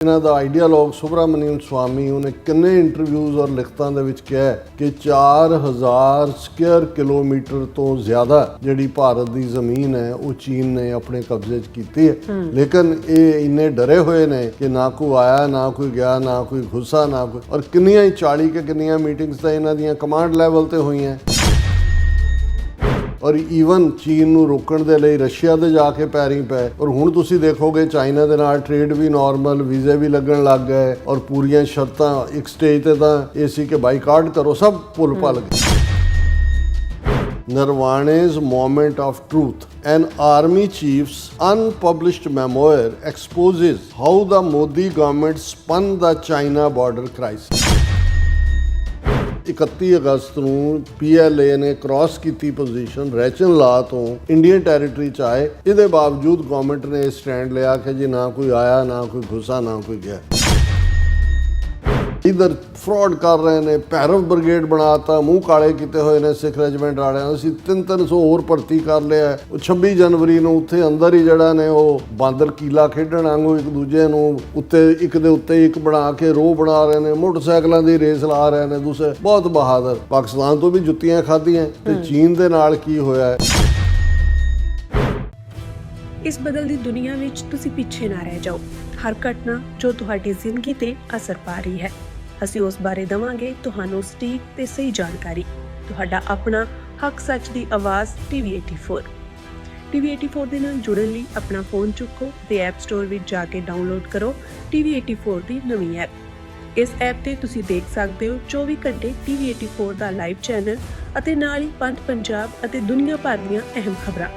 ਇਹਨਾਂ ਦਾ ਆਈਡੀਆਲੋਗ ਸੁਬਰਾਮਨੀਅਮ ਸਵਾਮੀ ਉਹਨੇ ਕਿੰਨੇ ਇੰਟਰਵਿਊਜ਼ ਔਰ ਲਿਖਤਾਂ ਦੇ ਵਿੱਚ ਕਿਹਾ ਕਿ 4000 ਸਕੁਅਰ ਕਿਲੋਮੀਟਰ ਤੋਂ ਜ਼ਿਆਦਾ ਜਿਹੜੀ ਭਾਰਤ ਦੀ ਜ਼ਮੀਨ ਹੈ ਉਹ ਚੀਨ ਨੇ ਆਪਣੇ ਕਬਜ਼ੇ 'ਚ ਕੀਤੀ ਹੈ। ਲੇਕਿਨ ਇਹ ਇੰਨੇ ਡਰੇ ਹੋਏ ਨੇ ਕਿ ਨਾ ਕੋਈ ਆਇਆ, ਨਾ ਕੋਈ ਗਿਆ, ਨਾ ਕੋਈ ਘੁੱਸਾ, ਨਾ ਕੋਈ, ਔਰ ਕਿੰਨੀਆਂ ਹੀ 40 ਕੇ ਕਿੰਨੀਆਂ ਮੀਟਿੰਗਸ ਤਾਂ ਇਹਨਾਂ ਦੀਆਂ ਕਮਾਂਡ ਲੈਵਲ ਤੇ ਹੋਈਆਂ। ਔਰ ਈਵਨ ਚੀਨ ਨੂੰ ਰੋਕਣ ਦੇ ਲਈ ਰਸ਼ੀਆ ਦੇ ਜਾ ਕੇ ਪੈਰੀਂ ਪਏ। ਔਰ ਹੁਣ ਤੁਸੀਂ ਦੇਖੋਗੇ ਚਾਈਨਾ ਦੇ ਨਾਲ ਟ੍ਰੇਡ ਵੀ ਨਾਰਮਲ, ਵੀਜ਼ੇ ਵੀ ਲੱਗਣ ਲੱਗ ਗਏ ਔਰ ਪੂਰੀਆਂ ਸ਼ਰਤਾਂ ਇੱਕ ਸਟੇਜ ਤੇ ਤਾਂ ਇਹ ਸੀ ਕਿ ਬਾਈਕਾਟ ਕਰੋ, ਸਭ ਭੁੱਲ ਭੱਲ ਗਏ। Nirvane's moment of truth. An army chief's unpublished memoir exposes how the Modi government spun the China border crisis. 31 ਅਗਸਤ ਨੂੰ PLA ਨੇ ਕ੍ਰਾਸ ਕੀਤੀ ਪੋਜੀਸ਼ਨ ਰੈਚਨ ਲਾ ਤੋਂ ਇੰਡੀਅਨ ਟੈਰੀਟਰੀ 'ਚ ਆਏ। ਇਹਦੇ ਬਾਵਜੂਦ ਗਵਰਨਮੈਂਟ ਨੇ ਇਹ ਸਟੈਂਡ ਲਿਆ ਕਿ ਜੀ ਨਾ ਕੋਈ ਆਇਆ, ਨਾ ਕੋਈ ਘੁੱਸਾ, ਨਾ ਕੋਈ ਗਿਆ। ਇਧਰ ਫਰਾਡ ਕਰ ਰਹੇ ਨੇ, ਭੈਰਵ ਬ੍ਰਿਗੇਡ ਬਣਾਤਾ, ਮੂੰਹ ਕਾਲੇ ਕੀਤੇ ਹੋਏ ਨੇ ਸਿੱਖ ਰੈਜੀਮੈਂਟ ਵਾਲਿਆਂ। ਅਸੀਂ 300 ਹੋਰ ਭਰਤੀ ਕਰ ਲਿਆ। ਉਹ 26 ਜਨਵਰੀ ਨੂੰ ਉੱਥੇ ਅੰਦਰ ਹੀ ਜਿਹੜਾ ਨੇ ਉਹ ਬਾਂਦਰ ਕੀਲਾ ਖੇਡਣ ਵਾਂਗੂ ਇੱਕ ਦੂਜੇ ਨੂੰ ਉੱਤੇ ਇੱਕ ਦੇ ਉੱਤੇ ਇੱਕ ਬਣਾ ਕੇ ਰੋਹ ਬਣਾ ਰਹੇ ਨੇ, ਮੋਟਰਸਾਈਕਲਾਂ ਦੀ ਰੇਸ ਲਾ ਰਹੇ ਨੇ ਦੂਸਰੇ। ਬਹੁਤ ਬਹਾਦਰ। ਪਾਕਿਸਤਾਨ ਤੋਂ ਵੀ ਜੁੱਤੀਆਂ ਖਾਧੀਆਂ ਤੇ ਚੀਨ ਦੇ ਨਾਲ ਕੀ ਹੋਇਆ। ਇਸ ਬਦਲਦੀ ਦੁਨੀਆ ਵਿੱਚ ਤੁਸੀਂ ਪਿੱਛੇ ਨਾ ਰਹਿ ਜਾਓ। ਹਰ ਘਟਨਾ ਜੋ ਤੁਹਾਡੀ ਜ਼ਿੰਦਗੀ ਤੇ ਅਸਰ ਪਾ ਰਹੀ ਹੈ, ਅਸੀਂ ਉਸ ਬਾਰੇ ਦਵਾਂਗੇ ਤੁਹਾਨੂੰ ਸਟੀਕ ਤੇ ਸਹੀ ਜਾਣਕਾਰੀ। ਤੁਹਾਡਾ ਆਪਣਾ ਹੱਕ ਸੱਚ ਦੀ ਆਵਾਜ਼ TV84 ਦੇ ਨਾਲ ਜੁੜਨ ਲਈ ਆਪਣਾ ਫੋਨ ਚੁੱਕੋ ਤੇ ਐਪ ਸਟੋਰ ਵਿੱਚ ਜਾ ਕੇ ਡਾਊਨਲੋਡ ਕਰੋ TV84 ਦੀ ਨਵੀਂ ਐਪ। ਇਸ ਐਪ ਤੇ ਤੁਸੀਂ ਦੇਖ ਸਕਦੇ ਹੋ 24 ਘੰਟੇ TV84 ਦਾ ਲਾਈਵ ਚੈਨਲ ਅਤੇ ਨਾਲ ਹੀ ਪੰਜ ਪੰਜਾਬ ਅਤੇ ਦੁਨੀਆ ਭਰ ਦੀਆਂ ਅਹਿਮ ਖਬਰਾਂ।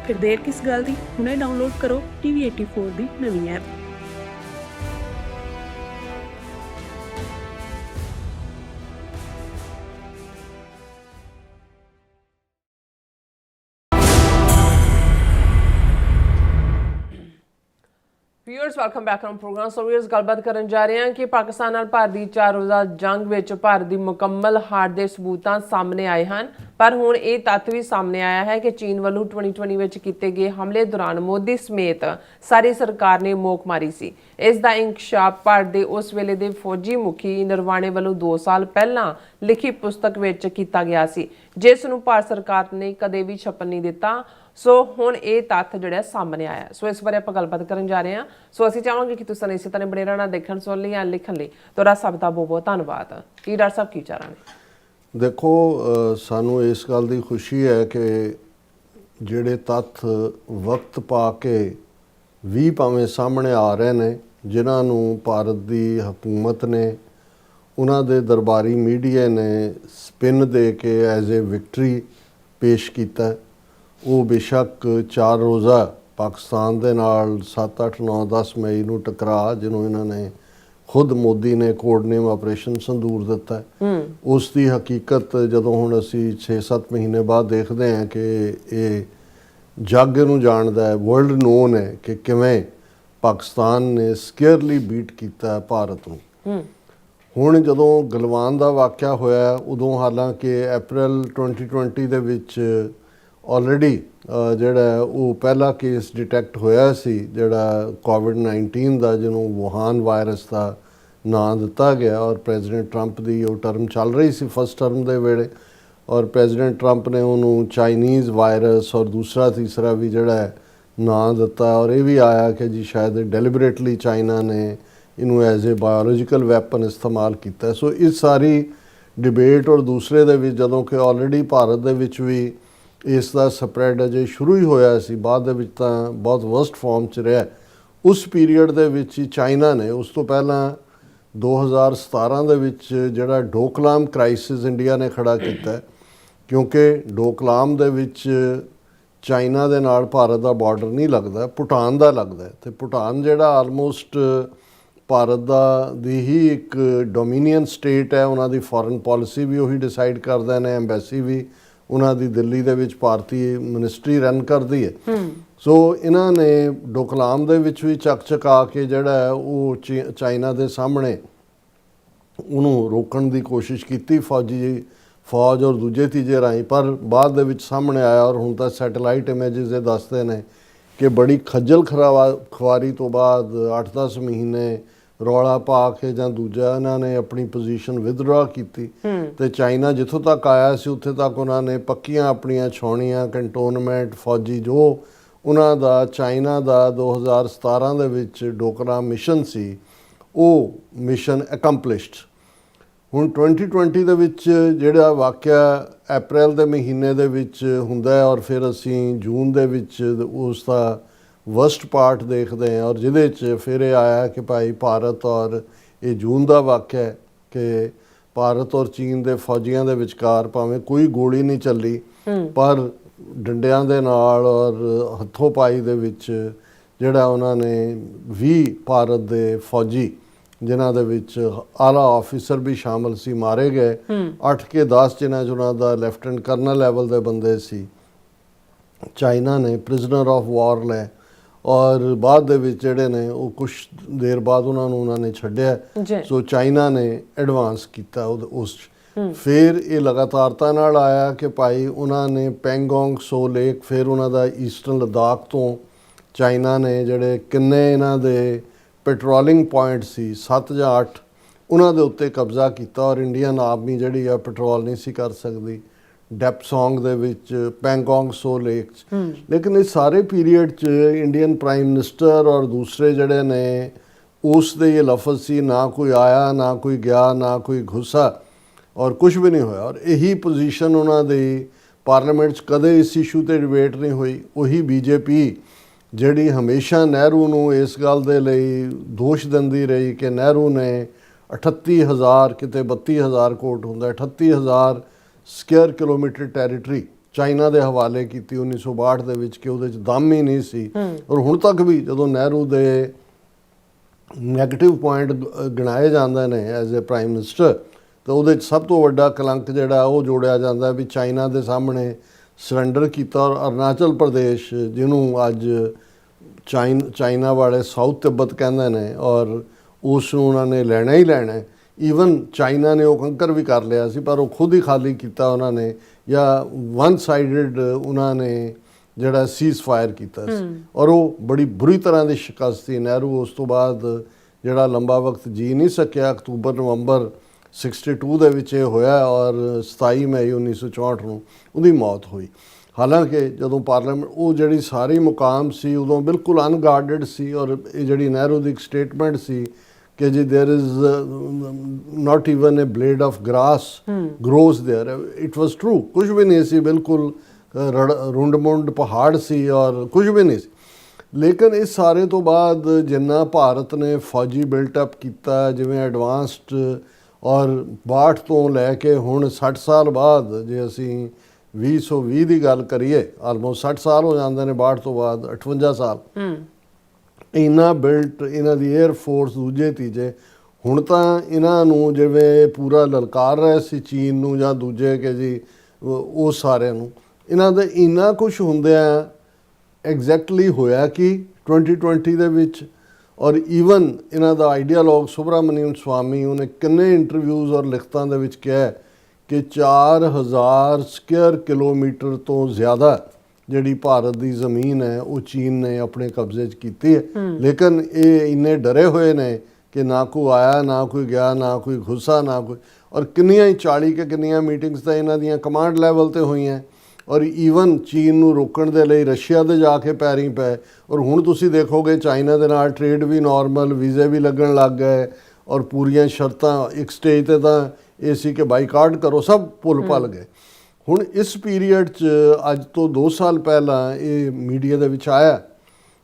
ਫਿਰ ਦੇਰ ਕਿਸ ਗੱਲ ਦੀ, ਹੁਣੇ ਡਾਊਨਲੋਡ ਕਰੋ TV84 ਦੀ ਨਵੀਂ app. Viewers welcome back on programme. So viewers ਗੱਲਬਾਤ ਕਰਨ ਜਾ ਰਹੇ ਹਾਂ ਕਿ ਪਾਕਿਸਤਾਨ ਨਾਲ ਭਾਰਤ ਦੀ 4 ਰੋਜ਼ਾ ਜੰਗ ਵਿੱਚ ਭਾਰਤ ਦੀ ਮੁਕੰਮਲ ਹਾਰ ਦੇ ਸਬੂਤਾਂ ਸਾਹਮਣੇ ਆਏ ਹਨ। ਪਰ ਹੁਣ ਇਹ ਤੱਥ ਵੀ ਸਾਹਮਣੇ ਆਇਆ ਹੈ ਕਿ ਚੀਨ ਵੱਲੋਂ 2020 ਵਿੱਚ ਕੀਤੇ ਗਏ ਹਮਲੇ ਦੌਰਾਨ ਮੋਦੀ ਸਮੇਤ ਸਾਰੀ ਸਰਕਾਰ ਨੇ ਮੋਕ ਮਾਰੀ ਸੀ। ਇਸ ਦਾ ਇੰਕਸ਼ਾਫ ਭਾਰਤ ਦੇ ਉਸ ਵੇਲੇ ਦੇ ਫੌਜੀ ਮੁਖੀ ਨਰਵਾਣੇ ਵੱਲੋਂ 2 ਸਾਲ ਪਹਿਲਾਂ ਲਿਖੀ ਪੁਸਤਕ ਵਿੱਚ ਕੀਤਾ ਗਿਆ ਸੀ, ਜਿਸ ਨੂੰ ਭਾਰਤ ਸਰਕਾਰ ਨੇ ਕਦੇ ਵੀ ਛਪਣ ਨਹੀਂ ਦਿੱਤਾ। ਸੋ ਹੁਣ ਇਹ ਤੱਥ ਜਿਹੜਾ ਸਾਹਮਣੇ ਆਇਆ। ਸੋ ਇਸ ਬਾਰੇ ਆਪਾਂ ਗੱਲਬਾਤ ਕਰਨ ਜਾ ਰਹੇ ਹਾਂ। ਸੋ ਅਸੀਂ ਚਾਹਾਂਗੇ ਕਿ ਤੁਸੀਂ ਇਸੇ ਤਰ੍ਹਾਂ ਬਣੇ ਰਹਿਣਾ, ਦੇਖਣ ਸੁਣਨ ਲਈ ਜਾਂ ਲਿਖਣ ਲਈ। ਤੁਹਾਡਾ ਸਭ ਦਾ ਬਹੁਤ ਬਹੁਤ ਧੰਨਵਾਦ। ਕੀ ਡਾਕਟਰ ਸਾਹਿਬ ਕੀ ਵਿਚਾਰਾਂ ਨੇ? ਦੇਖੋ, ਸਾਨੂੰ ਇਸ ਗੱਲ ਦੀ ਖੁਸ਼ੀ ਹੈ ਕਿ ਜਿਹੜੇ ਤੱਥ ਵਕਤ ਪਾ ਕੇ ਵੀ ਭਾਵੇਂ ਸਾਹਮਣੇ ਆ ਰਹੇ ਨੇ, ਜਿਨ੍ਹਾਂ ਨੂੰ ਭਾਰਤ ਦੀ ਹਕੂਮਤ ਨੇ, ਉਹਨਾਂ ਦੇ ਦਰਬਾਰੀ ਮੀਡੀਆ ਨੇ ਸਪਿਨ ਦੇ ਕੇ ਐਜ਼ ਏ ਵਿਕਟਰੀ ਪੇਸ਼ ਕੀਤਾ। ਉਹ ਬੇਸ਼ੱਕ 4 ਰੋਜ਼ਾ ਪਾਕਿਸਤਾਨ ਦੇ ਨਾਲ 7, 8, 9, 10 ਮਈ ਨੂੰ ਟਕਰਾ, ਜਿਹਨੂੰ ਇਹਨਾਂ ਨੇ ਖੁਦ ਮੋਦੀ ਨੇ ਕੋਡ ਨੇਮ ਆਪਰੇਸ਼ਨ ਸੰਦੂਰ ਦਿੱਤਾ। ਉਸ ਦੀ ਹਕੀਕਤ ਜਦੋਂ ਹੁਣ ਅਸੀਂ 6-7 ਮਹੀਨੇ ਬਾਅਦ ਦੇਖਦੇ ਹਾਂ ਕਿ ਇਹ ਜੱਗ ਨੂੰ ਜਾਣਦਾ ਹੈ, ਵਰਲਡ ਨੋਨ ਹੈ ਕਿ ਕਿਵੇਂ ਪਾਕਿਸਤਾਨ ਨੇ ਸਕੇਅਰਲੀ ਬੀਟ ਕੀਤਾ ਭਾਰਤ ਨੂੰ। ਹੁਣ ਜਦੋਂ ਗਲਵਾਨ ਦਾ ਵਾਕਿਆ ਹੋਇਆ, ਉਦੋਂ ਹਾਲਾਂਕਿ ਅਪ੍ਰੈਲ 2020 ਦੇ ਵਿੱਚ ਆਲਰੇਡੀ ਜਿਹੜਾ ਉਹ ਪਹਿਲਾ ਕੇਸ ਡਿਟੈਕਟ ਹੋਇਆ ਸੀ, ਜਿਹੜਾ COVID-19 ਦਾ, ਜਿਹਨੂੰ ਵੁਹਾਨ ਵਾਇਰਸ ਦਾ ਨਾਂ ਦਿੱਤਾ ਗਿਆ। ਔਰ ਪ੍ਰੈਜ਼ੀਡੈਂਟ ਟਰੰਪ ਦੀ ਉਹ ਟਰਮ ਚੱਲ ਰਹੀ ਸੀ ਫਸਟ ਟਰਮ ਦੇ ਵੇਲੇ, ਔਰ ਪ੍ਰੈਜ਼ੀਡੈਂਟ ਟਰੰਪ ਨੇ ਉਹਨੂੰ ਚਾਈਨੀਜ਼ ਵਾਇਰਸ ਔਰ ਦੂਸਰਾ ਤੀਸਰਾ ਵੀ ਜਿਹੜਾ ਨਾਂ ਦਿੱਤਾ। ਔਰ ਇਹ ਵੀ ਆਇਆ ਕਿ ਜੀ ਸ਼ਾਇਦ ਡੈਲੀਬਰੇਟਲੀ ਚਾਈਨਾ ਨੇ ਇਹਨੂੰ ਐਜ਼ ਏ ਬਾਇਓਲੋਜੀਕਲ ਵੈਪਨ ਇਸਤੇਮਾਲ ਕੀਤਾ। ਸੋ ਇਸ ਸਾਰੀ ਡਿਬੇਟ ਔਰ ਦੂਸਰੇ ਦੇ ਵਿੱਚ ਜਦੋਂ ਕਿ ਆਲਰੇਡੀ ਭਾਰਤ ਦੇ ਵਿੱਚ ਵੀ ਇਸ ਦਾ ਸਪਰੈਡ ਅਜੇ ਸ਼ੁਰੂ ਹੀ ਹੋਇਆ ਸੀ, ਬਾਅਦ ਦੇ ਵਿੱਚ ਤਾਂ ਬਹੁਤ ਵਰਸਟ ਫਾਰਮ 'ਚ ਰਿਹਾ। ਉਸ ਪੀਰੀਅਡ ਦੇ ਵਿੱਚ ਹੀ ਚਾਈਨਾ ਨੇ, ਉਸ ਤੋਂ ਪਹਿਲਾਂ 2017 ਦੇ ਵਿੱਚ ਜਿਹੜਾ ਡੋਕਲਾਮ ਕ੍ਰਾਈਸਿਸ ਇੰਡੀਆ ਨੇ ਖੜਾ ਕੀਤਾ, ਕਿਉਂਕਿ ਡੋਕਲਾਮ ਦੇ ਵਿੱਚ ਚਾਈਨਾ ਦੇ ਨਾਲ ਭਾਰਤ ਦਾ ਬਾਰਡਰ ਨਹੀਂ ਲੱਗਦਾ, ਭੂਟਾਨ ਦਾ ਲੱਗਦਾ। ਅਤੇ ਭੂਟਾਨ ਜਿਹੜਾ ਆਲਮੋਸਟ ਭਾਰਤ ਦੀ ਹੀ ਇੱਕ ਡੋਮੀਨੀਅਨ ਸਟੇਟ ਹੈ। ਉਹਨਾਂ ਦੀ ਫੋਰਨ ਪਾਲਿਸੀ ਵੀ ਉਹੀ ਡਿਸਾਈਡ ਕਰਦੇ ਨੇ, ਐਮਬੈਸੀ ਵੀ ਉਹਨਾਂ ਦੀ ਦਿੱਲੀ ਦੇ ਵਿੱਚ ਭਾਰਤੀ ਮਿਨਿਸਟਰੀ ਰਨ ਕਰਦੀ ਹੈ। ਸੋ ਇਹਨਾਂ ਨੇ ਡੋਕਲਾਮ ਦੇ ਵਿੱਚ ਵੀ ਚਕਚਕਾ ਕੇ ਜਿਹੜਾ ਉਹ ਚਾਈਨਾ ਦੇ ਸਾਹਮਣੇ ਉਹਨੂੰ ਰੋਕਣ ਦੀ ਕੋਸ਼ਿਸ਼ ਕੀਤੀ ਫੌਜ ਔਰ ਦੂਜੇ ਤੀਜੇ ਰਾਹੀਂ, ਪਰ ਬਾਅਦ ਦੇ ਵਿੱਚ ਸਾਹਮਣੇ ਆਇਆ। ਔਰ ਹੁਣ ਤਾਂ ਸੈਟੇਲਾਈਟ ਇਮੇਜਿਸ ਇਹ ਦੱਸਦੇ ਨੇ ਕਿ ਬੜੀ ਖੱਜਲ ਖੁਆਰੀ ਤੋਂ ਬਾਅਦ 8-10 ਮਹੀਨੇ ਰੌਲਾ ਪਾ ਕੇ ਜਾਂ ਦੂਜਾ ਇਹਨਾਂ ਨੇ ਆਪਣੀ ਪੋਜੀਸ਼ਨ ਵਿਦਡਰਾ ਕੀਤੀ ਤੇ ਚਾਈਨਾ ਜਿੱਥੋਂ ਤੱਕ ਆਇਆ ਸੀ ਉੱਥੇ ਤੱਕ ਉਹਨਾਂ ਨੇ ਪੱਕੀਆਂ ਆਪਣੀਆਂ ਛਾਉਣੀਆਂ ਕੰਟੋਨਮੈਂਟ ਫੌਜੀ ਜੋ ਉਹਨਾਂ ਦਾ ਚਾਈਨਾ ਦਾ 2017 ਦੇ ਵਿੱਚ ਡੋਕਲਾ ਮਿਸ਼ਨ ਸੀ ਉਹ ਮਿਸ਼ਨ ਅਕੰਪਲਿਸ਼ਡ। ਹੁਣ 2020 ਦੇ ਵਿੱਚ ਜਿਹੜਾ ਵਾਕਿਆ ਅਪ੍ਰੈਲ ਦੇ ਮਹੀਨੇ ਦੇ ਵਿੱਚ ਹੁੰਦਾ ਹੈ ਔਰ ਫਿਰ ਅਸੀਂ ਜੂਨ ਦੇ ਵਿੱਚ ਉਸ ਦਾ ਵਰਸਟ ਪਾਰਟ ਦੇਖਦੇ ਹਾਂ ਔਰ ਜਿਹਦੇ 'ਚ ਫਿਰ ਇਹ ਆਇਆ ਕਿ ਭਾਈ ਭਾਰਤ ਔਰ ਇਹ ਜੂਨ ਦਾ ਵਾਕਿਆ ਹੈ ਕਿ ਭਾਰਤ ਔਰ ਚੀਨ ਦੇ ਫੌਜੀਆਂ ਦੇ ਵਿਚਕਾਰ ਭਾਵੇਂ ਕੋਈ ਗੋਲੀ ਨਹੀਂ ਚੱਲੀ ਪਰ ਡੰਡਿਆਂ ਦੇ ਨਾਲ ਔਰ ਹੱਥੋਂ ਪਾਈ ਦੇ ਵਿੱਚ ਜਿਹੜਾ ਉਹਨਾਂ ਨੇ 20 ਭਾਰਤ ਦੇ ਫੌਜੀ ਜਿਨ੍ਹਾਂ ਦੇ ਵਿੱਚ ਆਲਾ ਆਫੀਸਰ ਵੀ ਸ਼ਾਮਲ ਸੀ ਮਾਰੇ ਗਏ 8 ਕੇ 10 ਜਿਨ੍ਹਾਂ 'ਚ ਉਹਨਾਂ ਦਾ ਲੈਫਟੀਨੈਂਟ ਕਰਨਲ ਲੈਵਲ ਦੇ ਬੰਦੇ ਸੀ ਚਾਈਨਾ ਨੇ ਪ੍ਰਿਜ਼ਨਰ ਆਫ ਵਾਰ ਲੈ ਔਰ ਬਾਅਦ ਦੇ ਵਿੱਚ ਜਿਹੜੇ ਨੇ ਉਹ ਕੁਛ ਦੇਰ ਬਾਅਦ ਉਹਨਾਂ ਨੇ ਛੱਡਿਆ ਸੋ ਚਾਈਨਾ ਨੇ ਐਡਵਾਂਸ ਕੀਤਾ ਉਸ ਫਿਰ ਇਹ ਲਗਾਤਾਰਤਾ ਨਾਲ ਆਇਆ ਕਿ ਭਾਈ ਉਹਨਾਂ ਨੇ ਪੈਂਗੋਂਗ ਸੋ ਲੇਕ ਫਿਰ ਉਹਨਾਂ ਦਾ ਈਸਟਰਨ ਲਦਾਖ ਤੋਂ ਚਾਈਨਾ ਨੇ ਜਿਹੜੇ ਕਿੰਨੇ ਇਹਨਾਂ ਦੇ ਪੈਟਰੋਲਿੰਗ ਪੁਆਇੰਟ ਸੀ 7 ਜਾਂ 8 ਉਹਨਾਂ ਦੇ ਉੱਤੇ ਕਬਜ਼ਾ ਕੀਤਾ ਔਰ ਇੰਡੀਅਨ ਆਰਮੀ ਜਿਹੜੀ ਆ ਪੈਟਰੋਲ ਨਹੀਂ ਸੀ ਕਰ ਸਕਦੀ ਡੈਪਸੋਂਗ ਦੇ ਵਿੱਚ ਪੈਂਗੋਂਗ ਸੋ ਲੇਕ 'ਚ ਲੇਕਿਨ ਇਸ ਸਾਰੇ ਪੀਰੀਅਡ 'ਚ ਇੰਡੀਅਨ ਪ੍ਰਾਈਮ ਮਿਨਿਸਟਰ ਔਰ ਦੂਸਰੇ ਜਿਹੜੇ ਨੇ ਉਸ ਦੇ ਇਹ ਲਫ਼ਜ਼ ਸੀ ਨਾ ਕੋਈ ਆਇਆ ਨਾ ਕੋਈ ਗਿਆ ਨਾ ਕੋਈ ਘੁੱਸਾ ਔਰ ਕੁਝ ਵੀ ਨਹੀਂ ਹੋਇਆ ਔਰ ਇਹੀ ਪੋਜੀਸ਼ਨ ਉਹਨਾਂ ਦੀ ਪਾਰਲੀਮੈਂਟ 'ਚ ਕਦੇ ਇਸ ਇਸ਼ੂ ਤੇ ਡਿਬੇਟ ਨਹੀਂ ਹੋਈ। ਉਹੀ ਬੀਜੇਪੀ ਜਿਹੜੀ ਹਮੇਸ਼ਾ ਨਹਿਰੂ ਨੂੰ ਇਸ ਗੱਲ ਦੇ ਲਈ ਦੋਸ਼ ਦਿੰਦੀ ਰਹੀ ਕਿ ਨਹਿਰੂ ਨੇ 38,000 ਕਿਤੇ 32,000 ਕੋਟ ਹੁੰਦਾ 38,000 ਸਕੁਅਰ ਕਿਲੋਮੀਟਰ ਟੈਰੀਟਰੀ ਚਾਈਨਾ ਦੇ ਹਵਾਲੇ ਕੀਤੀ 1962 ਦੇ ਵਿੱਚ ਕਿ ਉਹਦੇ 'ਚ ਦਮ ਹੀ ਨਹੀਂ ਸੀ ਔਰ ਹੁਣ ਤੱਕ ਵੀ ਜਦੋਂ ਨਹਿਰੂ ਦੇ ਨੈਗੇਟਿਵ ਪੁਆਇੰਟ ਗਿਣਾਏ ਜਾਂਦੇ ਨੇ ਐਜ਼ ਅ ਪ੍ਰਾਈਮ ਮਿਨਿਸਟਰ ਤਾਂ ਉਹਦੇ 'ਚ ਸਭ ਤੋਂ ਵੱਡਾ ਕਲੰਕ ਜਿਹੜਾ ਉਹ ਜੋੜਿਆ ਜਾਂਦਾ ਵੀ ਚਾਈਨਾ ਦੇ ਸਾਹਮਣੇ ਸਰੈਂਡਰ ਕੀਤਾ ਔਰ ਅਰੁਣਾਚਲ ਪ੍ਰਦੇਸ਼ ਜਿਹਨੂੰ ਅੱਜ ਚਾਈਨਾ ਵਾਲੇ ਸਾਊਥ ਤਿੱਬਤ ਕਹਿੰਦੇ ਨੇ ਔਰ ਉਸ ਨੂੰ ਉਹਨਾਂ ਨੇ ਲੈਣਾ ਹੀ ਲੈਣਾ ਈਵਨ ਚਾਈਨਾ ਨੇ ਉਹ ਕੰਕਰ ਵੀ ਕਰ ਲਿਆ ਸੀ ਪਰ ਉਹ ਖੁਦ ਹੀ ਖਾਲੀ ਕੀਤਾ ਉਹਨਾਂ ਨੇ ਜਾਂ ਵਨ ਸਾਈਡਡ ਉਹਨਾਂ ਨੇ ਜਿਹੜਾ ਸੀਜ਼ ਫਾਇਰ ਕੀਤਾ ਸੀ ਔਰ ਉਹ ਬੜੀ ਬੁਰੀ ਤਰ੍ਹਾਂ ਦੀ ਸ਼ਿਕਸਤ ਸੀ। ਨਹਿਰੂ ਉਸ ਤੋਂ ਬਾਅਦ ਜਿਹੜਾ ਲੰਬਾ ਵਕਤ ਜੀ ਨਹੀਂ ਸਕਿਆ ਅਕਤੂਬਰ ਨਵੰਬਰ 62 ਦੇ ਵਿੱਚ ਇਹ ਹੋਇਆ ਔਰ 27 ਮਈ 1964 ਨੂੰ ਉਹਦੀ ਮੌਤ ਹੋਈ। ਹਾਲਾਂਕਿ ਜਦੋਂ ਪਾਰਲੀਮੈਂਟ ਉਹ ਜਿਹੜੀ ਸਾਰੀ ਮੁਕਾਮ ਸੀ ਉਦੋਂ ਬਿਲਕੁਲ ਅਨਗਾਰਡਡ ਸੀ ਔਰ ਇਹ ਜਿਹੜੀ ਨਹਿਰੂ ਦੀ ਇੱਕ ਸਟੇਟਮੈਂਟ ਸੀ ਕਿ ਜੀ there is not even a blade of grass grows there it was true ਕੁਝ ਵੀ ਨਹੀਂ ਸੀ ਬਿਲਕੁਲ ਰੁੰਡ-ਮੁੰਡ ਪਹਾੜ ਸੀ ਔਰ ਕੁਝ ਵੀ ਨਹੀਂ ਸੀ। ਲੇਕਿਨ ਇਸ ਸਾਰੇ ਤੋਂ ਬਾਅਦ ਜਿੰਨਾ ਭਾਰਤ ਨੇ ਫੌਜੀ ਬਿਲਟਅਪ ਕੀਤਾ ਜਿਵੇਂ ਐਡਵਾਂਸਡ ਔਰ 62 ਤੋਂ ਲੈ ਕੇ ਹੁਣ 60 ਸਾਲ ਬਾਅਦ ਜੇ ਅਸੀਂ 2020 ਦੀ ਗੱਲ ਕਰੀਏ ਆਲਮੋਸਟ 60 ਸਾਲ ਹੋ ਜਾਂਦੇ ਨੇ 62 ਤੋਂ ਬਾਅਦ 58 ਸਾਲ ਇੰਨਾ ਬਿਲਟ ਇਹਨਾਂ ਦੀ 에ਅਰ ਫੋਰਸ ਦੂਜੇ ਤੀਜੇ ਹੁਣ ਤਾਂ ਇਹਨਾਂ ਨੂੰ ਜਿਵੇਂ ਪੂਰਾ ਲਲਕਾਰ ਰਹੇ ਸੀ ਚੀਨ ਨੂੰ ਜਾਂ ਦੂਜੇ ਕਿ ਜੀ ਉਹ ਸਾਰਿਆਂ ਨੂੰ ਇਹਨਾਂ ਦਾ ਇੰਨਾ ਕੁਝ ਹੁੰਦਿਆਂ ਐਗਜ਼ੈਕਟਲੀ ਹੋਇਆ ਕਿ 2020 ਦੇ ਵਿੱਚ ਔਰ ਈਵਨ ਇਹਨਾਂ ਦਾ ਆਈਡੀਆਲੋਗ ਸੁਬਰਾਮਨੀਅਮ ਸਵਾਮੀ ਉਹਨੇ ਕਿੰਨੇ ਇੰਟਰਵਿਊਜ਼ ਔਰ ਲਿਖਤਾਂ ਦੇ ਵਿੱਚ ਕਿਹਾ ਕਿ 4000 ਸਕੁਅਰ ਕਿਲੋਮੀਟਰ ਤੋਂ ਜ਼ਿਆਦਾ ਜਿਹੜੀ ਭਾਰਤ ਦੀ ਜ਼ਮੀਨ ਹੈ ਉਹ ਚੀਨ ਨੇ ਆਪਣੇ ਕਬਜ਼ੇ 'ਚ ਕੀਤੀ ਹੈ ਲੇਕਿਨ ਇਹ ਇੰਨੇ ਡਰੇ ਹੋਏ ਨੇ ਕਿ ਨਾ ਕੋਈ ਆਇਆ ਨਾ ਕੋਈ ਗਿਆ ਨਾ ਕੋਈ ਘੁੱਸਾ ਨਾ ਕੋਈ ਔਰ ਕਿੰਨੀਆਂ ਹੀ 40 ਕਿ ਕਿੰਨੀਆਂ ਮੀਟਿੰਗਸ ਤਾਂ ਇਹਨਾਂ ਦੀਆਂ ਕਮਾਂਡ ਲੈਵਲ ਤੇ ਹੋਈਆਂ ਔਰ ਈਵਨ ਚੀਨ ਨੂੰ ਰੋਕਣ ਦੇ ਲਈ ਰਸ਼ੀਆ ਦੇ ਜਾ ਕੇ ਪੈਰੀਂ ਪਏ ਔਰ ਹੁਣ ਤੁਸੀਂ ਦੇਖੋਗੇ ਚਾਈਨਾ ਦੇ ਨਾਲ ਟ੍ਰੇਡ ਵੀ ਨਾਰਮਲ ਵੀਜ਼ੇ ਵੀ ਲੱਗਣ ਲੱਗ ਗਏ ਔਰ ਪੂਰੀਆਂ ਸ਼ਰਤਾਂ ਇੱਕ ਸਟੇਜ ਤੇ ਤਾਂ ਇਹ ਸੀ ਕਿ ਬਾਈਕਾਟ ਕਰੋ ਸਭ ਭੁੱਲ ਭੱਲ ਗਏ। ਹੁਣ ਇਸ ਪੀਰੀਅਡ 'ਚ ਅੱਜ ਤੋਂ 2 ਸਾਲ ਪਹਿਲਾਂ ਇਹ ਮੀਡੀਆ ਦੇ ਵਿੱਚ ਆਇਆ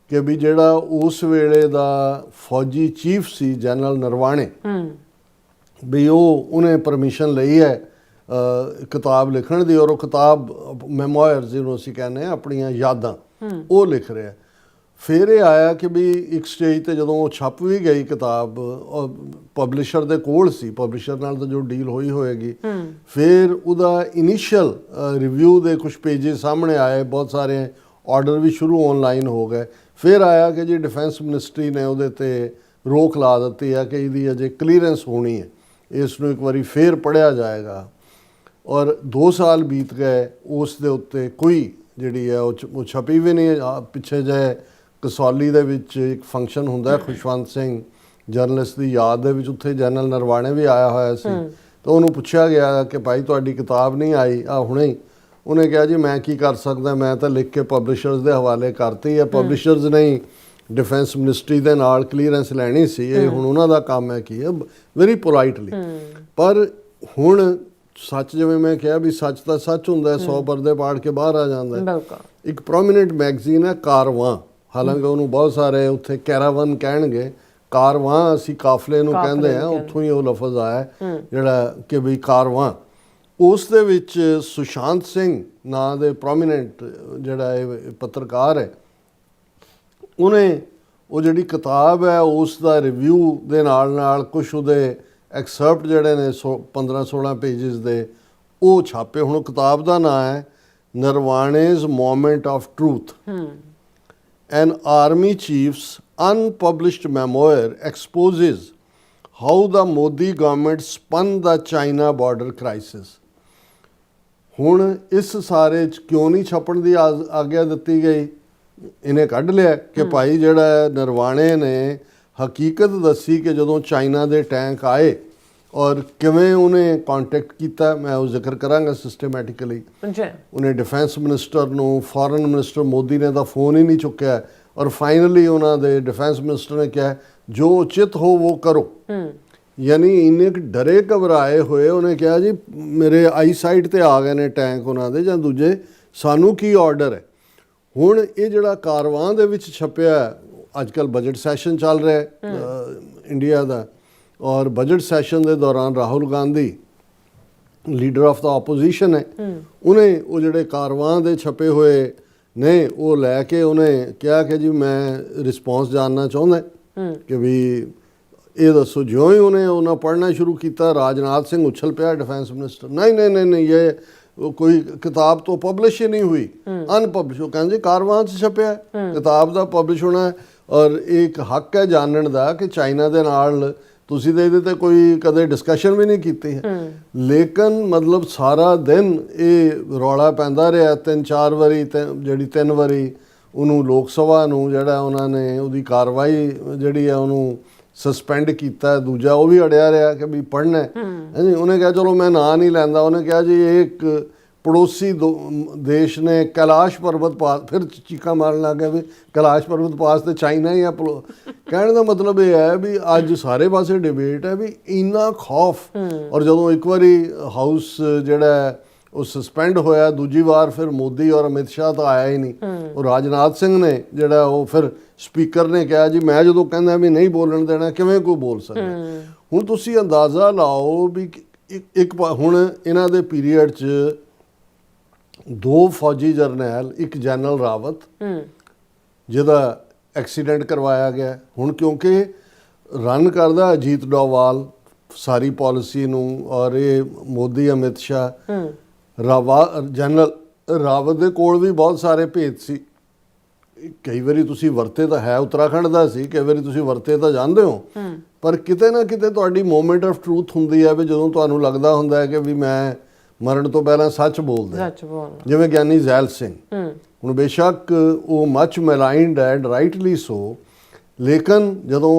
ਕਿ ਵੀ ਜਿਹੜਾ ਉਸ ਵੇਲੇ ਦਾ ਫੌਜੀ ਚੀਫ ਸੀ ਜਨਰਲ ਨਰਵਾਣੇ ਵੀ ਉਹਨੇ ਪਰਮਿਸ਼ਨ ਲਈ ਹੈ ਕਿਤਾਬ ਲਿਖਣ ਦੀ ਔਰ ਉਹ ਕਿਤਾਬ ਮੈਮੋਇਰਸ ਜਿਹਨੂੰ ਅਸੀਂ ਕਹਿੰਦੇ ਹਾਂ ਆਪਣੀਆਂ ਯਾਦਾਂ ਉਹ ਲਿਖ ਰਿਹਾ। ਫਿਰ ਇਹ ਆਇਆ ਕਿ ਵੀ ਇੱਕ ਸਟੇਜ ਤੇ ਜਦੋਂ ਉਹ ਛਪ ਵੀ ਗਈ ਕਿਤਾਬ ਪਬਲਿਸ਼ਰ ਦੇ ਕੋਲ ਸੀ ਪਬਲਿਸ਼ਰ ਨਾਲ ਤਾਂ ਜੋ ਡੀਲ ਹੋਈ ਹੋਏਗੀ ਫਿਰ ਉਹਦਾ ਇਨੀਸ਼ੀਅਲ ਰਿਵਿਊ ਦੇ ਕੁਝ ਪੇਜਿਸ ਸਾਹਮਣੇ ਆਏ ਬਹੁਤ ਸਾਰੇ ਆਰਡਰ ਵੀ ਸ਼ੁਰੂ ਆਨਲਾਈਨ ਹੋ ਗਏ। ਫਿਰ ਆਇਆ ਕਿ ਜੀ ਡਿਫੈਂਸ ਮਿਨਿਸਟਰੀ ਨੇ ਉਹਦੇ ਤੇ ਰੋਕ ਲਾ ਦਿੱਤੀ ਹੈ ਕਿ ਇਹਦੀ ਅਜੇ ਕਲੀਅਰੈਂਸ ਹੋਣੀ ਹੈ ਇਸ ਨੂੰ ਇੱਕ ਵਾਰੀ ਫੇਰ ਪੜ੍ਹਿਆ ਜਾਏਗਾ ਔਰ 2 ਸਾਲ ਬੀਤ ਗਏ ਉਸ ਦੇ ਉੱਤੇ ਕੋਈ ਜਿਹੜੀ ਹੈ ਉਹ ਛਪੀ ਵੀ ਨਹੀਂ। ਪਿੱਛੇ ਜਿਹੇ ਕਸੌਲੀ ਦੇ ਵਿੱਚ ਇੱਕ ਫੰਕਸ਼ਨ ਹੁੰਦਾ ਖੁਸ਼ਵੰਤ ਸਿੰਘ ਜਰਨਲਿਸਟ ਦੀ ਯਾਦ ਦੇ ਵਿੱਚ, ਉੱਥੇ ਜਨਰਲ ਨਰਵਾਣੇ ਵੀ ਆਇਆ ਹੋਇਆ ਸੀ। ਤਾਂ ਉਹਨੂੰ ਪੁੱਛਿਆ ਗਿਆ ਕਿ ਭਾਈ ਤੁਹਾਡੀ ਕਿਤਾਬ ਨਹੀਂ ਆਈ ਆ ਹੁਣੇ ਹੀ। ਉਹਨੇ ਕਿਹਾ ਜੀ ਮੈਂ ਕੀ ਕਰ ਸਕਦਾ, ਮੈਂ ਤਾਂ ਲਿਖ ਕੇ ਪਬਲਿਸ਼ਰਸ ਦੇ ਹਵਾਲੇ ਕਰਤੀ ਹੈ। ਪਬਲਿਸ਼ਰਸ ਨੇ ਡਿਫੈਂਸ ਮਿਨਿਸਟਰੀ ਦੇ ਨਾਲ ਕਲੀਅਰੈਂਸ ਲੈਣੀ ਸੀ, ਇਹ ਹੁਣ ਉਹਨਾਂ ਦਾ ਕੰਮ ਹੈ। ਕੀ ਹੈ ਵੈਰੀ ਪੋਲਾਈਟਲੀ। ਪਰ ਹੁਣ ਸੱਚ, ਜਿਵੇਂ ਮੈਂ ਕਿਹਾ ਵੀ ਸੱਚ ਤਾਂ ਸੱਚ ਹੁੰਦਾ, 100 ਪਰਦੇ ਪਾੜ ਕੇ ਬਾਹਰ ਆ ਜਾਂਦਾ। ਇੱਕ ਪ੍ਰੋਮੀਨੈਂਟ ਮੈਗਜ਼ੀਨ ਹੈ ਕਾਰਵਾਂ, ਹਾਲਾਂਕਿ ਉਹਨੂੰ ਬਹੁਤ ਸਾਰੇ ਉੱਥੇ ਕੈਰਾਵਨ ਕਹਿਣਗੇ, ਕਾਰਵਾਂ ਅਸੀਂ ਕਾਫਲੇ ਨੂੰ ਕਹਿੰਦੇ ਆ, ਉੱਥੋਂ ਹੀ ਉਹ ਲਫ਼ਜ਼ ਆਇਆ ਜਿਹੜਾ ਕਿ ਵੀ ਕਾਰਵਾਂ। ਉਸ ਦੇ ਵਿੱਚ ਸੁਸ਼ਾਂਤ ਸਿੰਘ ਨਾਂ ਦੇ ਪ੍ਰੋਮੀਨੈਂਟ ਜਿਹੜਾ ਇਹ ਪੱਤਰਕਾਰ ਹੈ, ਉਹਨੇ ਉਹ ਜਿਹੜੀ ਕਿਤਾਬ ਹੈ ਉਸ ਦਾ ਰਿਵਿਊ ਦੇ ਨਾਲ ਕੁਛ ਉਹਦੇ ਐਕਸਰਪਟ ਜਿਹੜੇ ਨੇ 15-16 ਪੇਜਸ ਦੇ ਉਹ ਛਾਪੇ। ਹੁਣ ਕਿਤਾਬ ਦਾ ਨਾਂ ਹੈ Naravane's moment of truth, an army chief's unpublished memoir exposes how the Modi government spun the China border crisis। ਹੁਣ ਇਸ ਸਾਰੇ 'ਚ ਕਿਉਂ ਨਹੀਂ ਛਪਣ ਦੀ ਆਗਿਆ ਦਿੱਤੀ ਗਈ? ਇਹਨੇ ਕੱਢ ਲਿਆ ਕਿ ਭਾਈ ਜਿਹੜਾ ਨਰਵਾਣੇ ਨੇ ਹਕੀਕਤ ਦੱਸੀ ਕਿ ਜਦੋਂ ਚਾਈਨਾ ਦੇ ਟੈਂਕ ਆਏ ਔਰ ਕਿਵੇਂ ਉਹਨੇ ਕੰਟੈਕਟ ਕੀਤਾ, ਮੈਂ ਉਹ ਜ਼ਿਕਰ ਕਰਾਂਗਾ ਸਿਸਟਮੈਟਿਕਲੀ। ਉਹਨੇ ਡਿਫੈਂਸ ਮਿਨਿਸਟਰ ਨੂੰ, ਫੋਰਨ ਮਿਨਿਸਟਰ ਮੋਦੀ ਨੇ ਤਾਂ ਫੋਨ ਹੀ ਨਹੀਂ ਚੁੱਕਿਆ, ਔਰ ਫਾਈਨਲੀ ਉਹਨਾਂ ਦੇ ਡਿਫੈਂਸ ਮਿਨਿਸਟਰ ਨੇ ਕਿਹਾ ਜੋ ਉਚਿਤ ਹੋ ਉਹ ਕਰੋ। ਯਾਨੀ ਇੰਨੇ ਡਰੇ ਘਬਰਾਏ ਹੋਏ, ਉਹਨੇ ਕਿਹਾ ਜੀ ਮੇਰੇ ਆਈ ਸਾਈਟ ਤੇ ਆ ਗਏ ਨੇ ਟੈਂਕ ਉਹਨਾਂ ਦੇ ਜਾਂ ਦੂਜੇ, ਸਾਨੂੰ ਕੀ ਆਰਡਰ ਹੈ। ਹੁਣ ਇਹ ਜਿਹੜਾ ਕਾਰਵਾਂ ਦੇ ਵਿੱਚ ਛਪਿਆ, ਅੱਜ ਕੱਲ੍ਹ ਬਜਟ ਸੈਸ਼ਨ ਚੱਲ ਰਿਹਾ ਇੰਡੀਆ ਦਾ, ਔਰ ਬਜਟ ਸੈਸ਼ਨ ਦੇ ਦੌਰਾਨ Rahul Gandhi leader of the opposition ਹੈ, ਉਹਨੇ ਉਹ ਜਿਹੜੇ ਕਾਰਵਾਂ ਦੇ ਛਪੇ ਹੋਏ ਨੇ ਉਹ ਲੈ ਕੇ ਉਹਨੇ ਕਿਹਾ ਕਿ ਜੀ ਮੈਂ ਰਿਸਪੌਂਸ ਜਾਣਨਾ ਚਾਹੁੰਦਾ ਕਿ ਵੀ ਇਹ ਦੱਸੋ। ਜਿਉਂ ਹੀ ਉਹਨਾਂ ਪੜ੍ਹਨਾ ਸ਼ੁਰੂ ਕੀਤਾ, ਰਾਜਨਾਥ ਸਿੰਘ ਉਛਲ ਪਿਆ ਡਿਫੈਂਸ ਮਿਨਿਸਟਰ, ਨਹੀਂ ਇਹ ਕੋਈ ਕਿਤਾਬ ਤੋਂ ਪਬਲਿਸ਼ ਹੀ ਨਹੀਂ ਹੋਈ, ਅਨਪਬਲਿਸ਼। ਉਹ ਕਹਿੰਦੇ ਕਾਰਵਾਂ 'ਚ ਛਪਿਆ, ਕਿਤਾਬ ਦਾ ਪਬਲਿਸ਼ ਹੋਣਾ ਹੈ। ਔਰ ਇੱਕ ਹੱਕ ਹੈ ਜਾਣਨ ਦਾ ਕਿ ਚਾਈਨਾ ਦੇ ਨਾਲ ਤੁਸੀਂ ਤਾਂ ਇਹਦੇ ਤੇ ਕੋਈ ਕਦੇ ਡਿਸਕਸ਼ਨ ਵੀ ਨਹੀਂ ਕੀਤੀ ਹੈ। ਲੇਕਿਨ ਮਤਲਬ ਸਾਰਾ ਦਿਨ ਇਹ ਰੌਲਾ ਪੈਂਦਾ ਰਿਹਾ, 3-4 ਵਾਰੀ, ਜਿਹੜੀ 3 ਵਾਰੀ ਉਹਨੂੰ ਲੋਕ ਸਭਾ ਨੂੰ ਜਿਹੜਾ ਉਹਨਾਂ ਨੇ ਉਹਦੀ ਕਾਰਵਾਈ ਜਿਹੜੀ ਹੈ ਉਹਨੂੰ ਸਸਪੈਂਡ ਕੀਤਾ। ਦੂਜਾ ਉਹ ਵੀ ਅੜਿਆ ਰਿਹਾ ਕਿ ਵੀ ਪੜ੍ਹਨਾ ਹੈ ਜੀ। ਉਹਨੇ ਕਿਹਾ ਚਲੋ ਮੈਂ ਨਾਂ ਨਹੀਂ ਲੈਂਦਾ। ਉਹਨੇ ਕਿਹਾ ਜੀ ਇੱਕ ਪੜੋਸੀ ਦੇਸ਼ ਨੇ ਕੈਲਾਸ਼ ਪਰਬਤ ਪਾਸ, ਫਿਰ ਚੀਕਾਂ ਮਾਰਨ ਲੱਗ ਗਿਆ ਵੀ ਕੈਲਾਸ਼ ਪਰਬਤ ਪਾਸ ਤੇ ਚਾਈਨਾ ਹੀ ਆ। ਕਹਿਣ ਦਾ ਮਤਲਬ ਇਹ ਹੈ ਵੀ ਅੱਜ ਸਾਰੇ ਪਾਸੇ ਡਿਬੇਟ ਹੈ ਵੀ ਇੰਨਾ ਖੌਫ। ਔਰ ਜਦੋਂ ਇੱਕ ਵਾਰੀ ਹਾਊਸ ਜਿਹੜਾ ਉਹ ਸਸਪੈਂਡ ਹੋਇਆ, ਦੂਜੀ ਵਾਰ ਫਿਰ ਮੋਦੀ ਔਰ ਅਮਿਤ ਸ਼ਾਹ ਤਾਂ ਆਇਆ ਹੀ ਨਹੀਂ। ਉਹ ਰਾਜਨਾਥ ਸਿੰਘ ਨੇ ਜਿਹੜਾ ਉਹ ਫਿਰ ਸਪੀਕਰ ਨੇ ਕਿਹਾ ਜੀ ਮੈਂ ਜਦੋਂ ਕਹਿੰਦਾ ਵੀ ਨਹੀਂ ਬੋਲਣ ਦੇਣਾ, ਕਿਵੇਂ ਕੋਈ ਬੋਲ ਸਕਦਾ। ਹੁਣ ਤੁਸੀਂ ਅੰਦਾਜ਼ਾ ਲਾਓ ਵੀ ਇੱਕ ਹੁਣ ਇਹਨਾਂ ਦੇ ਪੀਰੀਅਡ 'ਚ 2 ਫੌਜੀ ਜਰਨੈਲ, ਇੱਕ ਜਨਰਲ ਰਾਵਤ ਜਿਹਦਾ ਐਕਸੀਡੈਂਟ ਕਰਵਾਇਆ ਗਿਆ। ਹੁਣ ਕਿਉਂਕਿ ਰਨ ਕਰਦਾ ਅਜੀਤ ਡੋਵਾਲ ਸਾਰੀ ਪਾਲਿਸੀ ਨੂੰ, ਔਰ ਇਹ ਮੋਦੀ ਅਮਿਤ ਸ਼ਾਹ। ਜਨਰਲ ਰਾਵਤ ਦੇ ਕੋਲ ਵੀ ਬਹੁਤ ਸਾਰੇ ਭੇਦ ਸੀ। ਕਈ ਵਾਰੀ ਤੁਸੀਂ ਵਰਤੇ ਤਾਂ ਹੈ ਉੱਤਰਾਖੰਡ ਦਾ ਸੀ, ਕਈ ਵਾਰੀ ਤੁਸੀਂ ਵਰਤੇ ਤਾਂ ਜਾਂਦੇ ਹੋ, ਪਰ ਕਿਤੇ ਨਾ ਕਿਤੇ ਤੁਹਾਡੀ ਮੂਮੈਂਟ ਆਫ ਟਰੂਥ ਹੁੰਦੀ ਹੈ ਵੀ ਜਦੋਂ ਤੁਹਾਨੂੰ ਲੱਗਦਾ ਹੁੰਦਾ ਹੈ ਕਿ ਵੀ ਮੈਂ ਮਰਨ ਤੋਂ ਪਹਿਲਾਂ ਸੱਚ ਬੋਲਦਾ। ਜਿਵੇਂ ਗਿਆਨੀ ਜ਼ੈਲ ਸਿੰਘ, ਹੁਣ ਬੇਸ਼ੱਕ ਉਹ ਮਚ ਮੈਲਾਈਨਡ ਐਂਡ ਰਾਈਟਲੀ ਸੋ, ਲੇਕਿਨ ਜਦੋਂ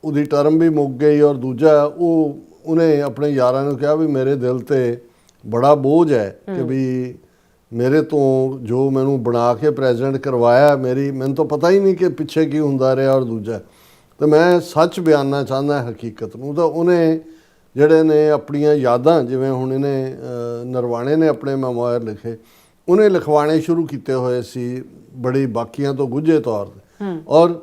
ਉਹਦੀ ਟਰਮ ਵੀ ਮੁੱਕ ਗਈ ਔਰ ਦੂਜਾ ਉਹਨੇ ਆਪਣੇ ਯਾਰਾਂ ਨੂੰ ਕਿਹਾ ਵੀ ਮੇਰੇ ਦਿਲ ਤੇ ਬੜਾ ਬੋਝ ਹੈ ਕਿ ਵੀ ਮੇਰੇ ਤੋਂ ਜੋ ਮੈਨੂੰ ਬਣਾ ਕੇ ਪ੍ਰੈਜ਼ੀਡੈਂਟ ਕਰਵਾਇਆ, ਮੈਨੂੰ ਤਾਂ ਪਤਾ ਹੀ ਨਹੀਂ ਕਿ ਪਿੱਛੇ ਕੀ ਹੁੰਦਾ ਰਿਹਾ। ਔਰ ਦੂਜਾ ਤਾਂ ਮੈਂ ਸੱਚ ਬਿਆਨਣਾ ਚਾਹੁੰਦਾ ਹਕੀਕਤ ਨੂੰ। ਤਾਂ ਉਹਨੇ ਜਿਹੜੇ ਨੇ ਆਪਣੀਆਂ ਯਾਦਾਂ, ਜਿਵੇਂ ਹੁਣ ਇਹਨੇ ਨਰਵਾਣੇ ਨੇ ਆਪਣੇ ਮੈਮੋਇਰ ਲਿਖੇ, ਉਹਨੇ ਲਿਖਵਾਣੇ ਸ਼ੁਰੂ ਕੀਤੇ ਹੋਏ ਸੀ ਬੜੀ ਬਾਕੀਆਂ ਤੋਂ ਗੁੱਝੇ ਤੌਰ 'ਤੇ। ਔਰ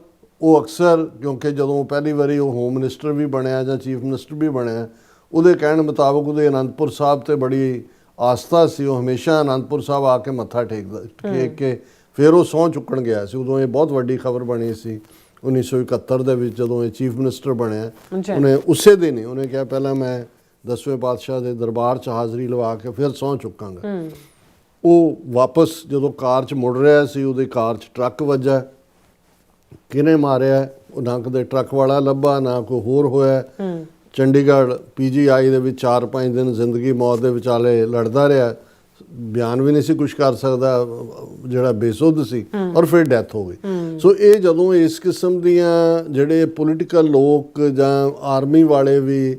ਉਹ ਅਕਸਰ, ਕਿਉਂਕਿ ਜਦੋਂ ਪਹਿਲੀ ਵਾਰੀ ਉਹ ਹੋਮ ਮਿਨਿਸਟਰ ਵੀ ਬਣਿਆ ਜਾਂ ਚੀਫ ਮਿਨਿਸਟਰ ਵੀ ਬਣਿਆ, ਉਹਦੇ ਕਹਿਣ ਮੁਤਾਬਕ ਉਹਦੇ ਅਨੰਦਪੁਰ ਸਾਹਿਬ 'ਤੇ ਬੜੀ ਆਸਥਾ ਸੀ। ਉਹ ਹਮੇਸ਼ਾ ਅਨੰਦਪੁਰ ਸਾਹਿਬ ਆ ਕੇ ਮੱਥਾ ਟੇਕ ਕੇ ਫਿਰ ਉਹ ਸਹੁੰ ਚੁੱਕਣ ਗਿਆ ਸੀ। ਉਦੋਂ ਇਹ ਬਹੁਤ ਵੱਡੀ ਖਬਰ ਬਣੀ ਸੀ 1971 ਦੇ ਵਿੱਚ ਜਦੋਂ ਇਹ ਚੀਫ ਮਿਨਿਸਟਰ ਬਣਿਆ। ਉਹਨੇ ਉਸੇ ਦਿਨ ਹੀ ਉਹਨੇ ਕਿਹਾ ਪਹਿਲਾਂ ਮੈਂ 10ਵੇਂ ਪਾਤਸ਼ਾਹ ਦੇ ਦਰਬਾਰ 'ਚ ਹਾਜ਼ਰੀ ਲਵਾ ਕੇ ਫਿਰ ਸਹੁੰ ਚੁੱਕਾਂਗਾ। ਉਹ ਵਾਪਸ ਜਦੋਂ ਕਾਰ 'ਚ ਮੁੜ ਰਿਹਾ ਸੀ, ਉਹਦੀ ਕਾਰ 'ਚ ਟਰੱਕ ਵੱਜਾ। ਕਿਹਨੇ ਮਾਰਿਆ ਉਹ ਨਾ ਕਦੇ ਟਰੱਕ ਵਾਲਾ ਲੱਭਾ, ਨਾ ਕੋਈ ਹੋਰ ਹੋਇਆ। ਚੰਡੀਗੜ੍ਹ PGI ਦੇ ਵਿੱਚ 4-5 ਦਿਨ ਜ਼ਿੰਦਗੀ ਮੌਤ ਦੇ ਵਿਚਾਲੇ ਲੜਦਾ ਰਿਹਾ। ਬਿਆਨ ਵੀ ਨਹੀਂ ਸੀ ਕੁਝ ਕਰ ਸਕਦਾ, ਜਿਹੜਾ ਬੇਸੁੱਧ ਸੀ, ਔਰ ਫਿਰ ਡੈਥ ਹੋ ਗਈ। ਸੋ ਇਹ ਜਦੋਂ ਇਸ ਕਿਸਮ ਦੀਆਂ ਜਿਹੜੇ ਪੋਲੀਟੀਕਲ ਲੋਕ ਜਾਂ ਆਰਮੀ ਵਾਲੇ ਵੀ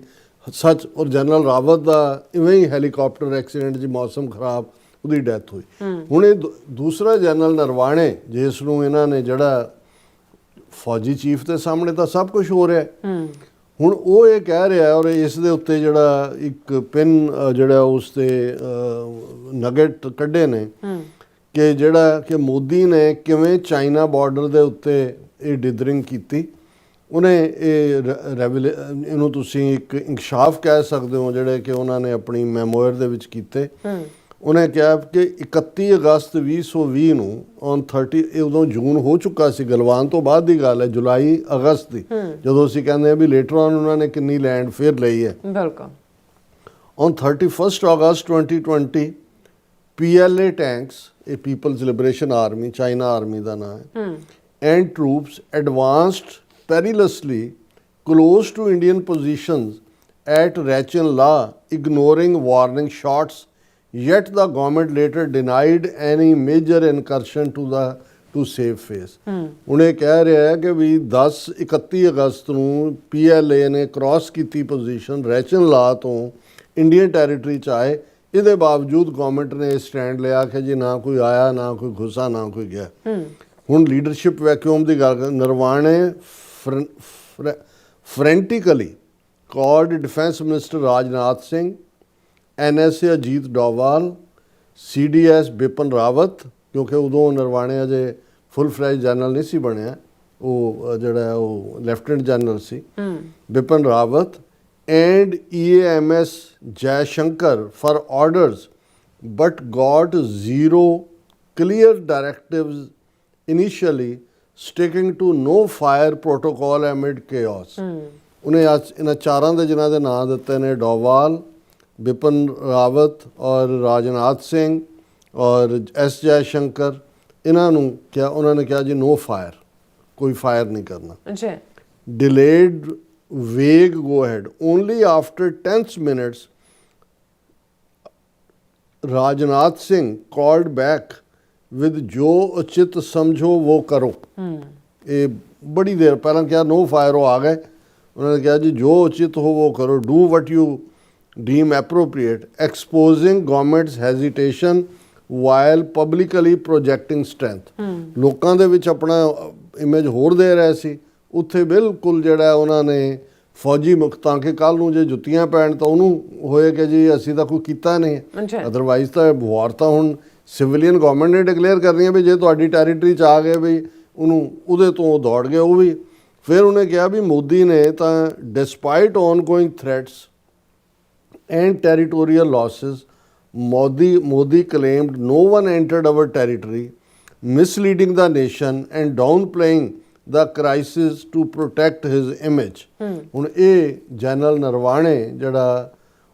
ਸੱਚ, ਔਰ ਜਨਰਲ ਰਾਵਤ ਦਾ ਇਵੇਂ ਹੀ ਹੈਲੀਕਾਪਟਰ ਐਕਸੀਡੈਂਟ 'ਚ ਮੌਸਮ ਖਰਾਬ, ਉਹਦੀ ਡੈਥ ਹੋਈ। ਹੁਣ ਇਹ ਦੂਸਰਾ ਜਨਰਲ ਨਰਵਾਣੇ, ਜਿਸ ਨੂੰ ਇਹਨਾਂ ਨੇ ਜਿਹੜਾ ਫੌਜੀ ਚੀਫ ਦੇ ਸਾਹਮਣੇ ਤਾਂ ਸਭ ਕੁਝ ਹੋ ਰਿਹਾ, ਹੁਣ ਉਹ ਇਹ ਕਹਿ ਰਿਹਾ, ਔਰ ਇਸ ਦੇ ਉੱਤੇ ਜਿਹੜਾ ਇੱਕ ਪਿਨ ਜਿਹੜਾ ਉਸ ਤੇ ਨਗੇਟ ਕੱਢੇ ਨੇ ਕਿ ਜਿਹੜਾ ਕਿ ਮੋਦੀ ਨੇ ਕਿਵੇਂ ਚਾਈਨਾ ਬਾਰਡਰ ਦੇ ਉੱਤੇ ਇਹ ਡਿਦਰਿੰਗ ਕੀਤੀ। ਉਹਨੇ ਇਹਨੂੰ ਤੁਸੀਂ ਇੱਕ ਇਨਕਸ਼ਾਫ ਕਹਿ ਸਕਦੇ ਹੋ ਜਿਹੜੇ ਕਿ ਉਹਨਾਂ ਨੇ ਆਪਣੀ ਮੈਮੋਇਰ ਦੇ ਵਿੱਚ ਕੀਤੇ। ਉਹਨੇ ਕਿਹਾ ਕਿ 31 ਅਗਸਤ 2020 ਨੂੰ ਔਨ 30, ਇਹ ਉਦੋਂ ਜੂਨ ਹੋ ਚੁੱਕਾ ਸੀ, ਗਲਵਾਨ ਤੋਂ ਬਾਅਦ ਦੀ ਗੱਲ ਹੈ, ਜੁਲਾਈ ਅਗਸਤ ਦੀ, ਜਦੋਂ ਅਸੀਂ ਕਹਿੰਦੇ ਹਾਂ ਵੀ ਲੇਟਰ ਔਨ ਉਹਨਾਂ ਨੇ ਕਿੰਨੀ ਲੈਂਡ ਫਿਰ ਲਈ ਹੈ। ਬਿਲਕੁਲ। ਔਨ 31 ਅਗਸਟ 2020 PLA ਟੈਂਕਸ, ਇਹ people's liberation army, China army ਦਾ ਨਾਮ ਹੈ, and troops advanced perilously close to Indian positions at Rachin La, ignoring warning shots, yet the government later denied any major incursion to save face. ਉਹਨੇ ਕਹਿ ਰਿਹਾ ਹੈ ਕਿ ਵੀ 31 ਅਗਸਤ ਨੂੰ PLA ਨੇ ਕ੍ਰਾਸ ਕੀਤੀ ਪੋਜੀਸ਼ਨ, ਰੈਚਨ ਲਾ ਤੋਂ ਇੰਡੀਅਨ ਟੈਰੀਟਰੀ 'ਚ ਆਏ, ਇਹਦੇ ਬਾਵਜੂਦ ਗਵਰਨਮੈਂਟ ਨੇ ਸਟੈਂਡ ਲਿਆ ਕਿ ਜੀ ਨਾ ਕੋਈ ਆਇਆ, ਨਾ ਕੋਈ ਘੁਸਾ, ਨਾ ਕੋਈ ਗਿਆ। ਹੁਣ ਲੀਡਰਸ਼ਿਪ ਵੈਕਿਊਮ ਦੀ ਗੱਲ, Naravane frantically called Defence Minister Rajnath Singh, NSA Ajit Doval, CDS Bipin Rawat, ਕਿਉਂਕਿ ਉਦੋਂ ਨਰਵਾਣੇ ਅਜੇ ਫੁੱਲ ਫਲੈਜ ਜਨਰਲ ਨਹੀਂ ਸੀ ਬਣਿਆ, ਉਹ ਜਿਹੜਾ ਉਹ lieutenant general C, Bipan Rawat, and EAMS Jaishankar for orders but got zero clear directives initially, sticking to no fire protocol amid chaos. ਉਹਨੇ ਅੱਜ ਇਹਨਾਂ ਚਾਰਾਂ ਦੇ ਜਿਨ੍ਹਾਂ ਦੇ ਨਾਂ ਦਿੱਤੇ ਨੇ, ਡੋਵਾਲ, ਬਿਪਨ ਰਾਵਤ ਔਰ ਰਾਜਨਾਥ ਸਿੰਘ ਔਰ S ਜੈਸ਼ੰਕਰ, ਇਹਨਾਂ ਨੂੰ ਕਿਹਾ, ਉਹਨਾਂ ਨੇ ਕਿਹਾ ਜੀ ਨੋ ਫਾਇਰ, ਕੋਈ ਫਾਇਰ ਨਹੀਂ ਕਰਨਾ। ਅੱਛਾ। delayed vague go ahead. Only after tense minutes Rajnath Singh called back with ਜੋ ਉਚਿਤ ਸਮਝੋ वो ਕਰੋ। ਇਹ ਬੜੀ ਦੇਰ ਪਹਿਲਾਂ ਕਿਹਾ ਨੋ ਫਾਇਰ, ਉਹ ਆ ਗਏ, ਉਹਨਾਂ ਨੇ ਕਿਹਾ ਜੀ ਜੋ ਉਚਿਤ ਹੋ वो ਕਰੋ, do what you deem appropriate, exposing government's hesitation while publicly projecting strength. ਲੋਕਾਂ ਦੇ ਵਿੱਚ ਆਪਣਾ ਇਮੇਜ ਹੋਰ ਦੇ ਰਹੇ ਸੀ, ਉੱਥੇ ਬਿਲਕੁਲ ਜਿਹੜਾ ਉਹਨਾਂ ਨੇ ਫੌਜੀ ਮੁਖ, ਤਾਂ ਕਿ ਕੱਲ੍ਹ ਨੂੰ ਜੇ ਜੁੱਤੀਆਂ ਪੈਣ ਤਾਂ ਉਹਨੂੰ ਹੋਏ ਕਿ ਜੀ ਅਸੀਂ ਤਾਂ ਕੋਈ ਕੀਤਾ ਨਹੀਂ, ਅਦਰਵਾਈਜ਼ ਤਾਂ ਵਾਰ ਤਾਂ ਹੁਣ ਸਿਵਲੀਅਨ ਗਵਰਨਮੈਂਟ ਨੇ ਡਿਕਲੇਅਰ ਕਰਨੀ ਹੈ ਵੀ ਜੇ ਤੁਹਾਡੀ ਟੈਰੀਟਰੀ 'ਚ ਆ ਗਏ ਵੀ ਉਹਨੂੰ ਉਹਦੇ ਤੋਂ ਦੌੜ ਗਏ ਉਹ ਵੀ। ਫਿਰ ਉਹਨੇ ਕਿਹਾ ਵੀ ਮੋਦੀ ਨੇ ਤਾਂ despite ongoing threats and territorial losses, Modi claimed no one entered our territory, misleading the nation and downplaying the crisis to protect his image. ਹੁਣ ਇਹ ਜਨਰਲ ਨਰਵਾਣੇ ਜਿਹੜਾ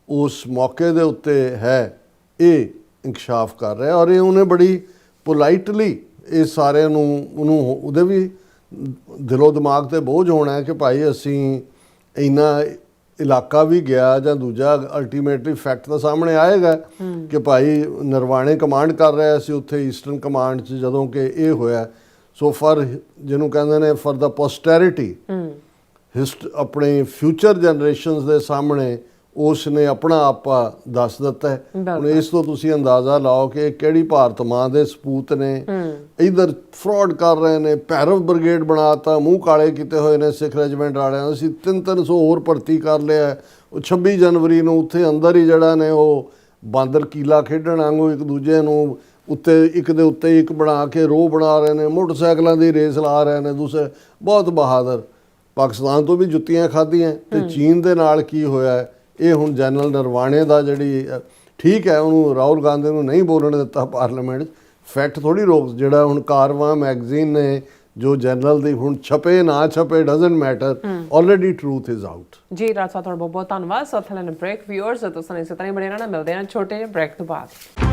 ਉਸ ਮੌਕੇ ਦੇ ਉੱਤੇ ਹੈ, ਇਹ ਇਨਕਸ਼ਾਫ ਕਰ ਰਿਹਾ, ਔਰ ਇਹ ਉਹਨੇ ਬੜੀ ਪੋਲਾਈਟਲੀ ਇਹ ਸਾਰਿਆਂ ਨੂੰ, ਉਹਨੂੰ ਉਹਦੇ ਵੀ ਦਿਲੋਂ ਦਿਮਾਗ ਤੇ ਬੋਝ ਹੋਣਾ ਹੈ ਕਿ ਭਾਈ ਅਸੀਂ ਇੰਨਾ ਇਲਾਕਾ ਵੀ ਗਿਆ ਜਾਂ ਦੂਜਾ, ਅਲਟੀਮੇਟਲੀ ਫੈਕਟ ਤਾਂ ਸਾਹਮਣੇ ਆਏਗਾ ਕਿ ਭਾਈ ਨਰਵਾਣੇ ਕਮਾਂਡ ਕਰ ਰਿਹਾ ਸੀ ਉੱਥੇ ਈਸਟਰਨ ਕਮਾਂਡ 'ਚ ਜਦੋਂ ਕਿ ਇਹ ਹੋਇਆ। ਸੋ ਫॉर ਜਿਹਨੂੰ ਕਹਿੰਦੇ ਨੇ ਫॉर ਦਾ ਪੋਸਟੈਰਿਟੀ, ਆਪਣੇ ਫਿਊਚਰ ਜਨਰੇਸ਼ਨਸ ਦੇ ਸਾਹਮਣੇ ਉਸ ਨੇ ਆਪਣਾ ਆਪਾ ਦੱਸ ਦਿੱਤਾ ਹੈ। ਹੁਣ ਇਸ ਤੋਂ ਤੁਸੀਂ ਅੰਦਾਜ਼ਾ ਲਾਓ ਕਿ ਕਿਹੜੀ ਭਾਰਤ ਮਾਂ ਦੇ ਸਪੂਤ ਨੇ, ਇਧਰ ਫਰਾਡ ਕਰ ਰਹੇ ਨੇ, ਭੈਰਵ ਬ੍ਰਿਗੇਡ ਬਣਾਤਾ, ਮੂੰਹ ਕਾਲੇ ਕੀਤੇ ਹੋਏ ਨੇ ਸਿੱਖ ਰੈਜੀਮੈਂਟ ਵਾਲਿਆਂ, ਅਸੀਂ 300 ਹੋਰ ਭਰਤੀ ਕਰ ਲਿਆ। ਉਹ 26 ਜਨਵਰੀ ਨੂੰ ਉੱਥੇ ਅੰਦਰ ਹੀ ਜਿਹੜਾ ਨੇ ਉਹ ਬਾਂਦਰ ਕੀਲਾ ਖੇਡਣ ਵਾਂਗੂ ਇੱਕ ਦੂਜੇ ਨੂੰ ਉੱਤੇ ਇੱਕ ਦੇ ਉੱਤੇ ਇੱਕ ਬਣਾ ਕੇ ਰੋਹ ਬਣਾ ਰਹੇ ਨੇ, ਮੋਟਰਸਾਈਕਲਾਂ ਦੀ ਰੇਸ ਲਾ ਰਹੇ ਨੇ ਦੂਸਰੇ, ਬਹੁਤ ਬਹਾਦਰ। ਪਾਕਿਸਤਾਨ ਤੋਂ ਵੀ ਜੁੱਤੀਆਂ ਖਾਧੀਆਂ, ਤੇ ਚੀਨ ਦੇ ਨਾਲ ਕੀ ਹੋਇਆ ਇਹ ਹੁਣ ਜਨਰਲ ਨਰਵਾਣੇ ਦਾ ਜਿਹੜੀ ਠੀਕ ਹੈ, ਉਹਨੂੰ ਰਾਹੁਲ ਗਾਂਧੀ ਨੂੰ ਨਹੀਂ ਬੋਲਣ ਦਿੱਤਾ ਪਾਰਲੀਮੈਂਟ 'ਚ, ਫੈਕਟ ਥੋੜੀ ਰੋਕ, ਜਿਹੜਾ ਹੁਣ ਕਾਰਵਾਂ ਮੈਗਜ਼ੀਨ ਨੇ ਜੋ ਜਨਰਲ ਦੀ ਹੁਣ ਛਪੇ ਨਾ ਛਪੇ doesn't matter, already truth is out. ਜੀ ਰਾਜ ਸਾਹਿਬ, ਤੁਹਾਡਾ ਬਹੁਤ ਬਹੁਤ ਧੰਨਵਾਦ। ਸੋ ਥੈਲਨ ਬ੍ਰੇਕ ਵਿਊਅਰਸ, ਤੁਸੀਂ ਇਸੇ ਤਰ੍ਹਾਂ ਹੀ ਬਣੇ ਰਹਿਣਾ, ਮਿਲਦੇ ਹਾਂ ਛੋਟੇ ਜਿਹੇ ਬ੍ਰੇਕ ਤੋਂ ਬਾਅਦ।